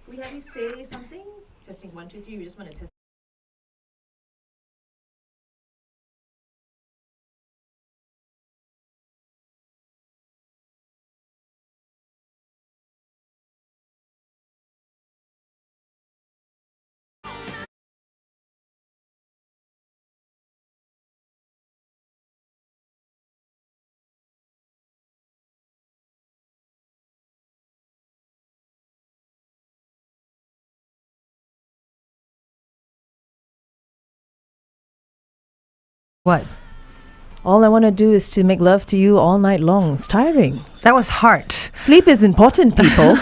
we have you say something? Testing 1, 2, 3. We just want to test. What? All I want to do is to make love to you all night long. It's tiring. That was hard. Sleep is important, people.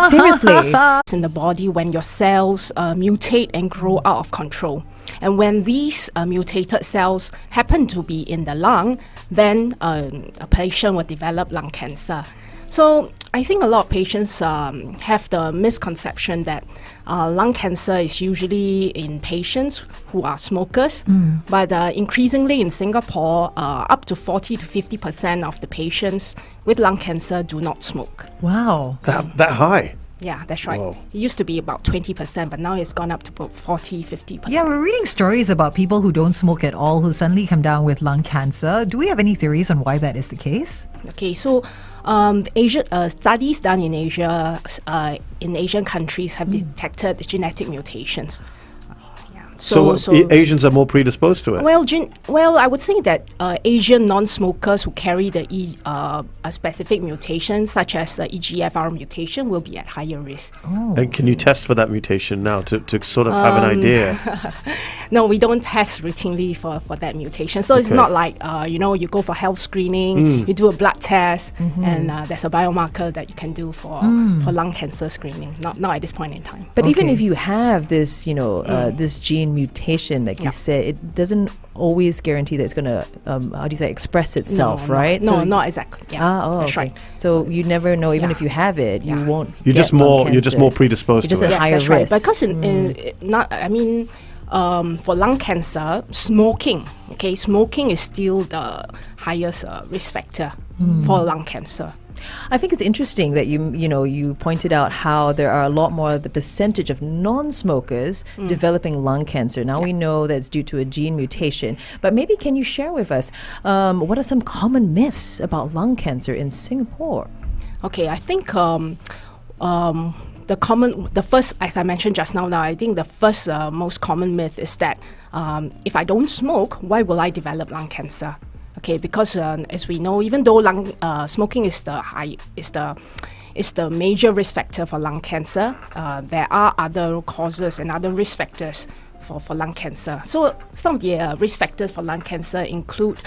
Seriously. In the body when your cells mutate and grow out of control. And when these mutated cells happen to be in the lung, then a patient will develop lung cancer. So I think a lot of patients have the misconception that lung cancer is usually in patients who are smokers, but increasingly in Singapore, up to 40 to 50% of the patients with lung cancer do not smoke. Wow. That high? Yeah, that's right. Whoa. It used to be about 20%, but now it's gone up to about 40, 50%. Yeah, we're reading stories about people who don't smoke at all who suddenly come down with lung cancer. Do we have any theories on why that is the case? Okay, so studies done in Asia, in Asian countries, have detected genetic mutations. So Asians are more predisposed to it? Well, I would say that Asian non-smokers who carry a specific mutation, such as the EGFR mutation, will be at higher risk. Oh. And can you test for that mutation now to sort of have an idea? No, we don't test routinely for that mutation. So it's not like, you go for health screening, you do a blood test, and there's a biomarker that you can do for lung cancer screening. Not at this point in time. But even if you have this, this gene mutation, like you said, it doesn't always guarantee that it's going to, express itself, right? No, not exactly. Yeah, that's right. So you never know, even if you have it, you won't. You're just more predisposed to it. At higher risk. Right. Because for lung cancer, smoking is still the highest risk factor for lung cancer. I think it's interesting that you pointed out how there are a lot more the percentage of non-smokers developing lung cancer. Now we know that's due to a gene mutation, but maybe can you share with us what are some common myths about lung cancer in Singapore? Okay, I think the first, as I mentioned just now, I think the first most common myth is that if I don't smoke, why will I develop lung cancer? Okay, because as we know, even though smoking is the major risk factor for lung cancer, there are other causes and other risk factors for lung cancer. So some of the risk factors for lung cancer include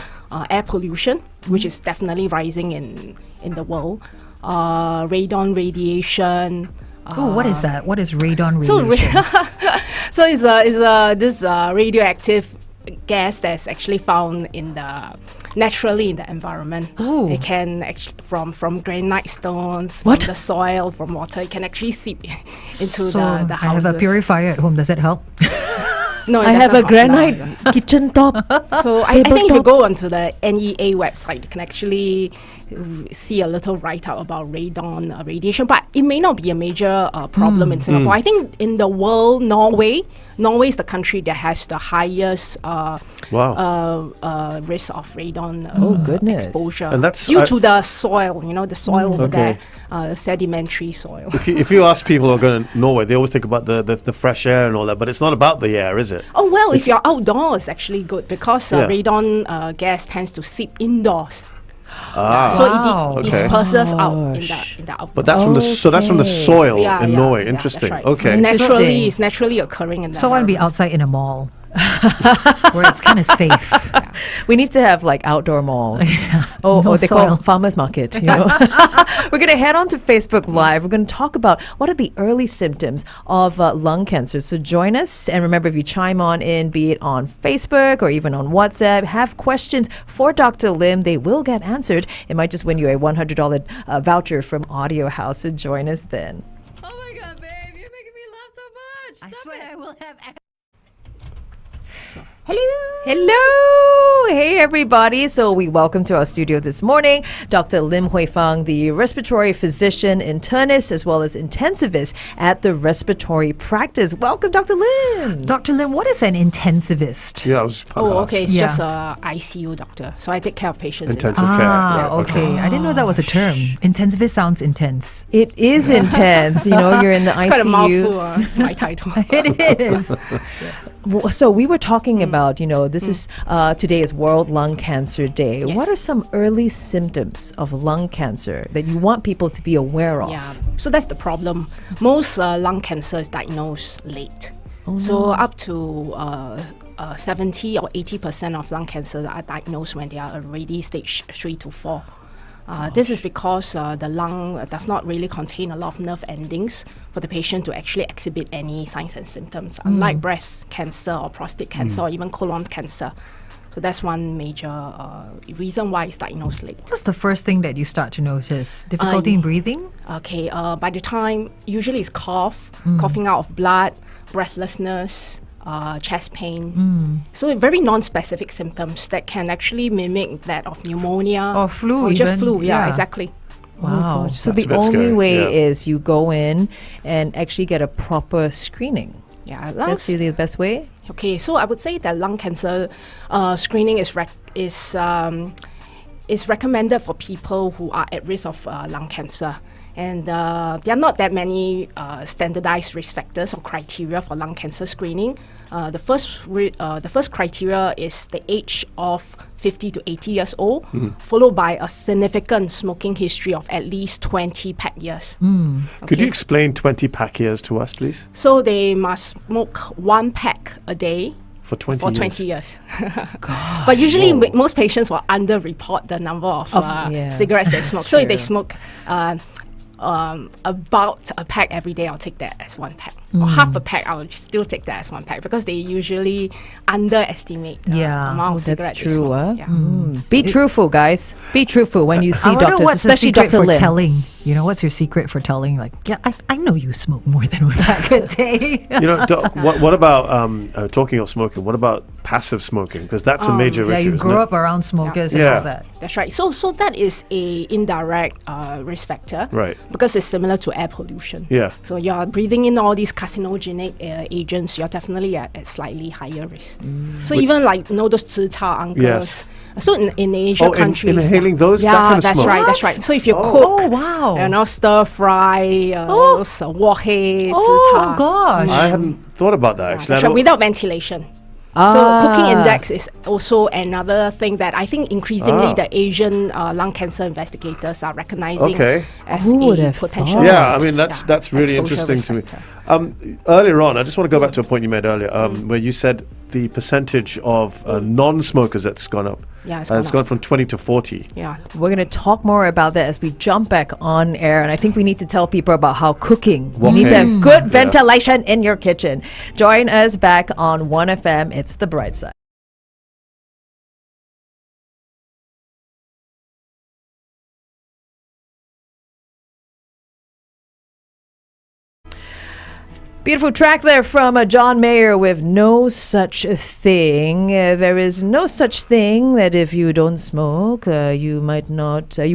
air pollution, which is definitely rising in the world, radon radiation. What is that? What is radon radiation? So it's this radioactive gas that's actually found naturally in the environment. Ooh. It can actually from granite stones, from the soil, from water. It can actually seep into the houses. I have a purifier at home. Does that help? No, I have a granite kitchen top. So I think if you go onto the NEA website, you can actually see a little write-up about radon radiation, but it may not be a major problem in Singapore. I think in the world, Norway is the country that has the highest risk of radon exposure. And that's due to the soil, the soil over there, sedimentary soil. If you ask people who are going to Norway, they always think about the fresh air and all that, but it's not about the air, is it? Oh, well, if you're outdoors, it's actually good because radon gas tends to seep indoors. So it disperses out in the outdoors. But that's from the soil in Norway. Interesting. Right. Okay. It's naturally occurring in the So I want to be outside in a mall where it's kind of safe. We need to have outdoor malls. Or they call farmers market. We're going to head on to Facebook Live. We're going to talk about what are the early symptoms of lung cancer. So join us. And remember, if you chime in, be it on Facebook or even on WhatsApp, have questions for Dr. Lim, they will get answered. It might just win you a $100 voucher from Audio House. So join us then. Oh my God, babe, you're making me laugh so much. I swear I will have... Hello! Hey, everybody. So we welcome to our studio this morning Dr. Lim Hui Fang, the Respiratory Physician, Internist, as well as Intensivist at the Respiratory Practice. Welcome, Dr. Lim. Dr. Lim, what is an intensivist? Yeah, I was Okay, it's Yeah. just a ICU doctor. So I take care of patients. intensive care. Yeah, Okay. I didn't know that was a term. Intensivist sounds intense. It is intense. You're in the It's ICU. quite a mouthful, my title. It is. So we were talking about, this is today is World Lung Cancer Day. Yes. What are some early symptoms of lung cancer that you want people to be aware of? Yeah, so that's the problem. Most lung cancer is diagnosed late. So up to 70 or 80% of lung cancers are diagnosed when they are already stage 3 to 4. This is because the lung does not really contain a lot of nerve endings for the patient to actually exhibit any signs and symptoms, unlike breast cancer or prostate cancer or even colon cancer. So that's one major reason why it's diagnosed late. What's the first thing that you start to notice? Difficulty in breathing? Okay, by the time, usually it's cough, coughing out of blood, breathlessness, chest pain. So very non-specific symptoms that can actually mimic that of pneumonia. Or flu Or just even, flu, yeah. exactly. Wow. So That's the a bit only scary, way yeah. is you go in and actually get a proper screening. Yeah, That's really the best way. okay, so I would say that lung cancer screening is recommended for people who are at risk of lung cancer. And there are not that many standardized risk factors or criteria for lung cancer screening. The first criteria is the age of 50 to 80 years old, followed by a significant smoking history of at least 20 pack years. Could you explain 20 pack years to us, please? So they must smoke 1 pack a day For 20 for years. 20 years. But usually most patients will underreport the number of cigarettes they smoke. So if they smoke about a pack every day, I'll take that as 1 pack. Or half a pack, I'll still take that as 1 pack because they usually underestimate the amount of That's cigarettes they true. smoke. Yeah. Be truthful, guys. Be truthful when you see I wonder doctors, what's the especially secret Dr. for Lim. telling. What's your secret for telling? Like, yeah, I know you smoke more than 1 pack a day. Doc, what about talking of smoking? What about passive smoking? Because that's a major Yeah, issue. you isn't grew it? up around smokers and Yeah. all that. That's right. So that is a indirect risk factor. Right. Because it's similar to air pollution. Yeah. So you're breathing in all these carcinogenic agents, you're definitely at slightly higher risk. So even like those 吃茶 uncles. Yes. So in Asia countries, inhaling those? Yeah, that kind of that's smoke? right. That's right. So if you cook, Oh, wow. stir fry, wok hei, 吃茶. Oh, gosh. I hadn't thought about that, actually. I That's right, don't- without ventilation. So cooking index is also another thing that I think increasingly the Asian lung cancer investigators are recognizing as Who would a have potential. thought? Yeah, I risk. mean, that's really exposure interesting risk to me. factor. Earlier on, I just want to go back to a point you made earlier, where you said the percentage of non-smokers that's gone up. Yeah, it's It's gone gone from 20 to 40. Yeah. We're going to talk more about that as we jump back on air. And I think we need to tell people about how cooking. You need to have good ventilation in your kitchen. Join us back on 1FM. It's the Brightside. Beautiful track there from John Mayer with No Such Thing. There is no such thing that if you don't smoke, you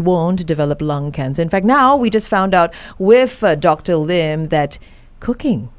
won't develop lung cancer. In fact, now we just found out with Dr. Lim that cooking.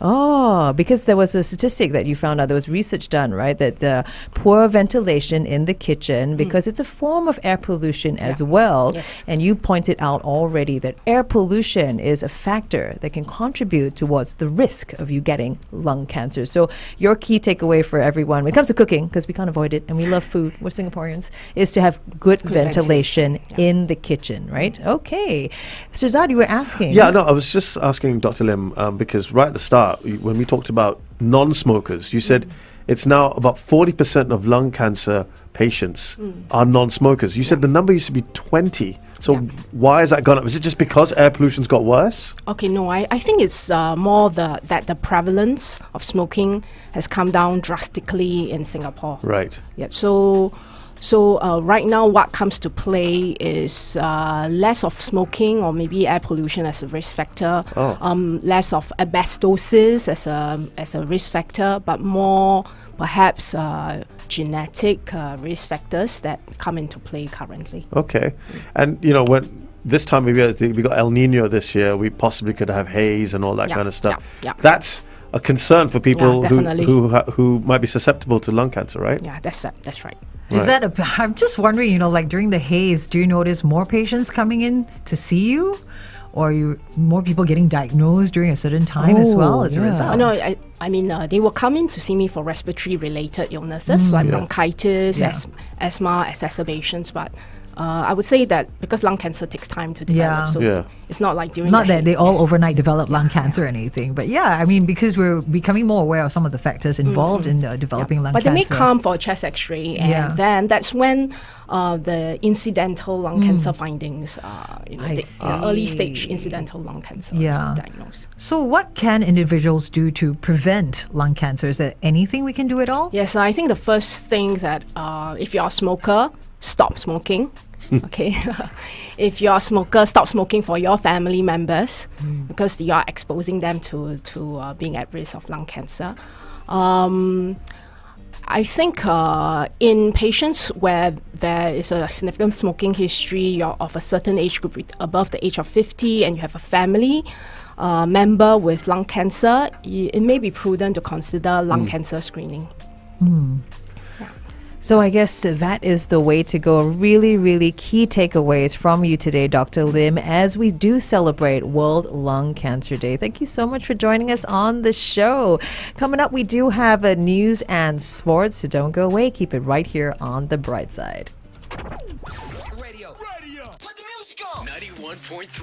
Oh, because there was a statistic that you found out, there was research done, right? That poor ventilation in the kitchen, because it's a form of air pollution as well. Yes. And you pointed out already that air pollution is a factor that can contribute towards the risk of you getting lung cancer. So your key takeaway for everyone when it comes to cooking, because we can't avoid it and we love food, we're Singaporeans, is to have good ventilation in the kitchen, right? Okay. Shehzad, you were asking. Yeah, no, I was just asking Dr. Lim because right at the start, when we talked about non-smokers, you said it's now about 40% of lung cancer patients are non-smokers. You said the number used to be 20. So why has that gone up? Is it just because air pollution's got worse? Okay, no, I think it's more that the prevalence of smoking has come down drastically in Singapore. Right. Yeah, so So right now, what comes to play is less of smoking or maybe air pollution as a risk factor, less of asbestosis as a risk factor, but more perhaps genetic risk factors that come into play currently. Okay. And, you know, when this time maybe we got El Nino this year, we possibly could have haze and all that kind of stuff. Yeah. That's a concern for people definitely. who might be susceptible to lung cancer, right? Yeah, that's right. Is that I'm just wondering, you know, like during the haze, do you notice more patients coming in to see you? Or more people getting diagnosed during a certain time as well as a result? No, I mean, they will come in to see me for respiratory-related illnesses like bronchitis, asthma, exacerbations, but I would say that because lung cancer takes time to develop, so it's not like during Not the that they all overnight develop lung cancer or anything, but I mean, because we're becoming more aware of some of the factors involved in developing lung but cancer. they may come for a chest x-ray, and then that's when the incidental lung cancer findings, the early stage incidental lung cancer is diagnosed. So what can individuals do to prevent lung cancer? Is there anything we can do at all? Yes, I think the first thing that if you're a smoker, stop smoking. Okay, if you're a smoker, stop smoking for your family members because you are exposing them to being at risk of lung cancer. I think in patients where there is a significant smoking history, you're of a certain age group above the age of 50, and you have a family member with lung cancer, it may be prudent to consider lung cancer screening. So I guess that is the way to go. Really, really key takeaways from you today, Dr. Lim, as we do celebrate World Lung Cancer Day. Thank you so much for joining us on the show. Coming up, we do have news and sports, so don't go away. Keep it right here on The Brightside. Radio. Put the music on. 91.3.